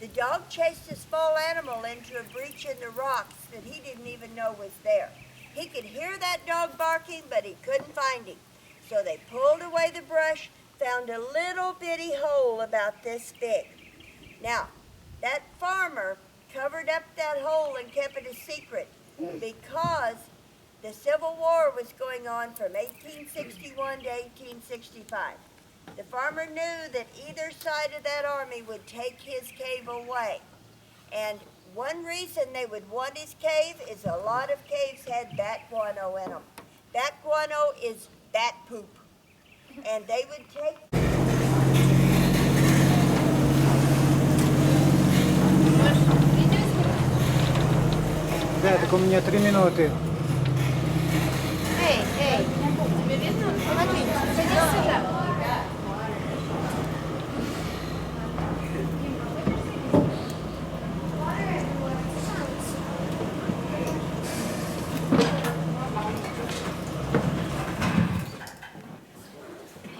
The dog chased a small animal into a breach in the rocks that he didn't even know was there. He could hear that dog barking, but he couldn't find him. So they pulled away the brush, found a little bitty hole about this big. Now, that farmer covered up that hole and kept it a secret because the Civil War was going on from 1861 to 1865. The farmer knew that either side of that army would take his cave away. And one reason they would want his cave is a lot of caves had bat guano in them. Bat guano is bat poop. And they would take... Дядь, у меня 3 минуты. Эй, тебе видно? Помоги, садись сюда.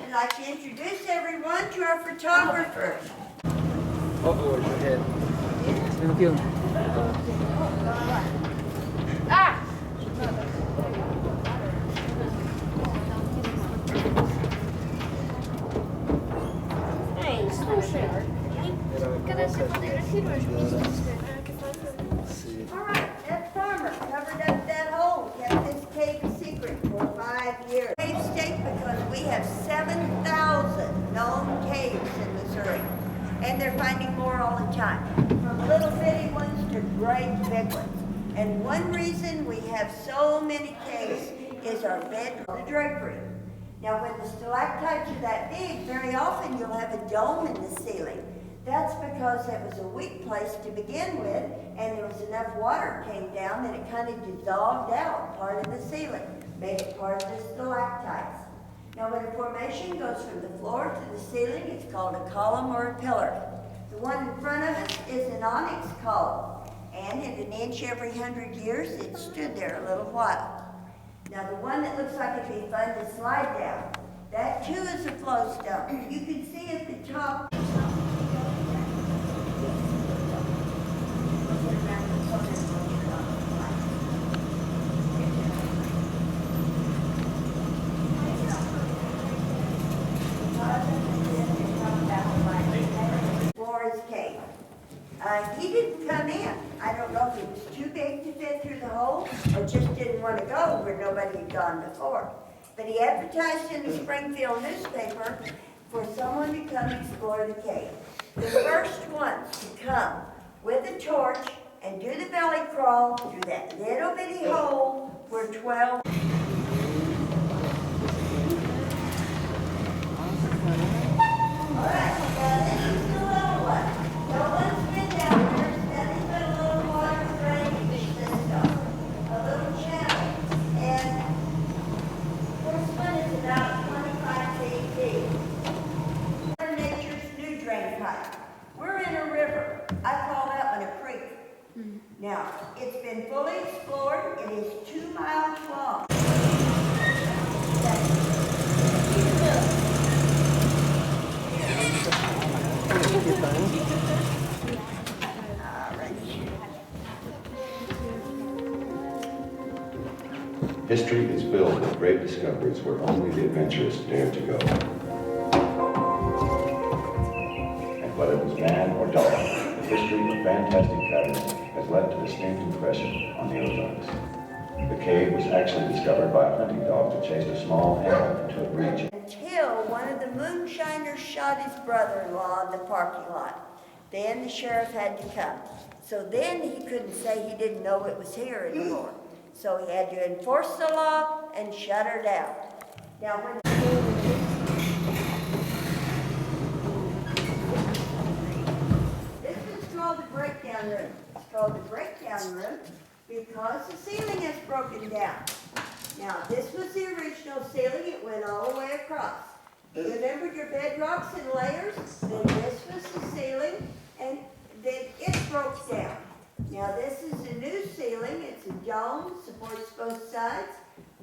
I'd like to introduce everyone to our photographer. Oh, your head. Thank you. Эй, слушай, когда ты фотографируешь, All right, that farmer covered up that hole, kept this cave a secret for 5 years. Cave state because we have 7,000 known caves in Missouri, and they're finding more all the time, from little bitty ones to great big ones. And one reason we have so many caves is our bedroom, the drapery. Now, when the stalactites are that big, very often you'll have a dome in the ceiling. That's because it was a weak place to begin with, and there was enough water came down that it kind of dissolved out part of the ceiling, made it part of the stalactites. Now, when a formation goes from the floor to the ceiling, it's called a column or a pillar. The one in front of us is an onyx column, and at 1 inch every 100 years, it stood there a little while. Now, the one that looks like it'd be fun to slide down, that too is a flow stone. You can see at the top. Cave. He didn't come in. I don't know if it was too big to fit through the hole or just didn't want to go where nobody had gone before. But he advertised in the Springfield newspaper for someone to come explore the cave. The first ones to come with a torch and do the belly crawl through that little bitty hole were 12. All right, now this is the little one. No one's been down there. Nothing but a little water drainage system, a little channel. And this one is about 25 feet deep. Nature's new drain pipe. We're in a river. I call that one a creek. Now, it's been fully explored. It is 2 miles long. History is filled with great discoveries where only the adventurous dare to go. And whether it was man or dog, the history of fantastic caverns has left a distinct impression on the Ozarks. The cave was actually discovered by a hunting dog that chased a small animal into a breach. Until one of the moonshiners shot his brother-in-law in the parking lot. Then the sheriff had to come. So then he couldn't say he didn't know it was here anymore. So he had to enforce the law and shut her down. Now when this is called the breakdown room. It's called the breakdown room because the ceiling is broken down. Now this was the original ceiling. It went all the way across. Remember your bedrocks and layers? Then this was the ceiling, and then it broke down. Now this is a new ceiling. It's a dome, supports both sides.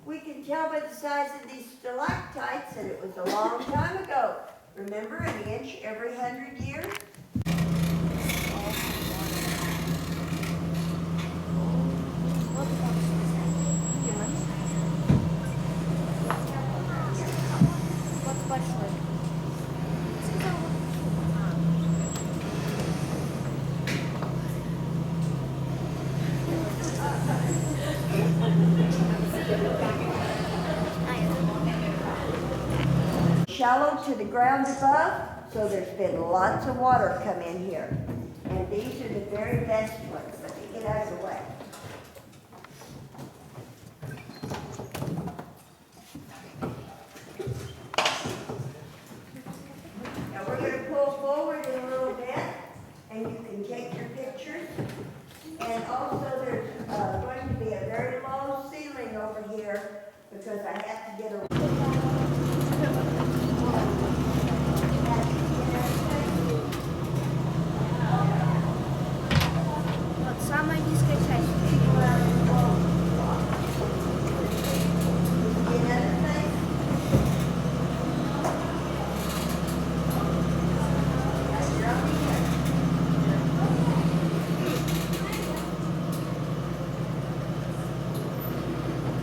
We can tell by the size of these stalactites that it was a long time ago. Remember, 1 inch every 100 years? shallow to the ground above, so there's been lots of water come in here. And these are the very best ones. Let me get out of the way. Now we're going to pull forward in a little bit, and you can take your pictures. And also there's going to be a very low ceiling over here because I have to get a... Вот самая низкая часть.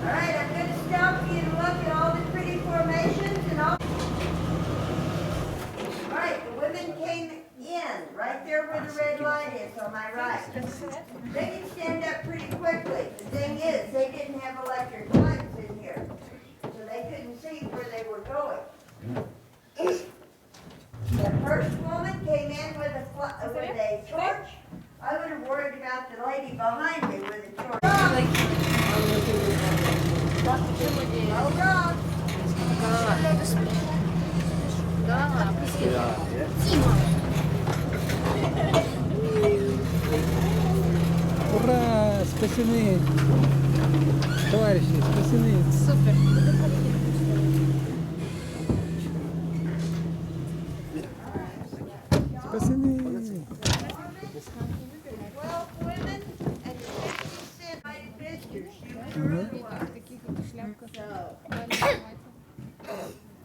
All right, I'm going to stop you and look at all the pretty formations and all. All right, the women came in right there where the red line is on my right. They can stand up pretty quickly. The thing is, they didn't have electric lights in here, so they couldn't see where they were going. The first woman came in with a torch. I would have worried about the lady behind me with a torch. Oh, wrong. Ура! Спасены! Товарищи, спасены! Супер. Спасены! 12 women and 50 cent pictures.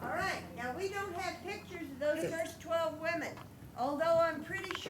All right, now we don't have pictures of those first 12 women, although I'm pretty sure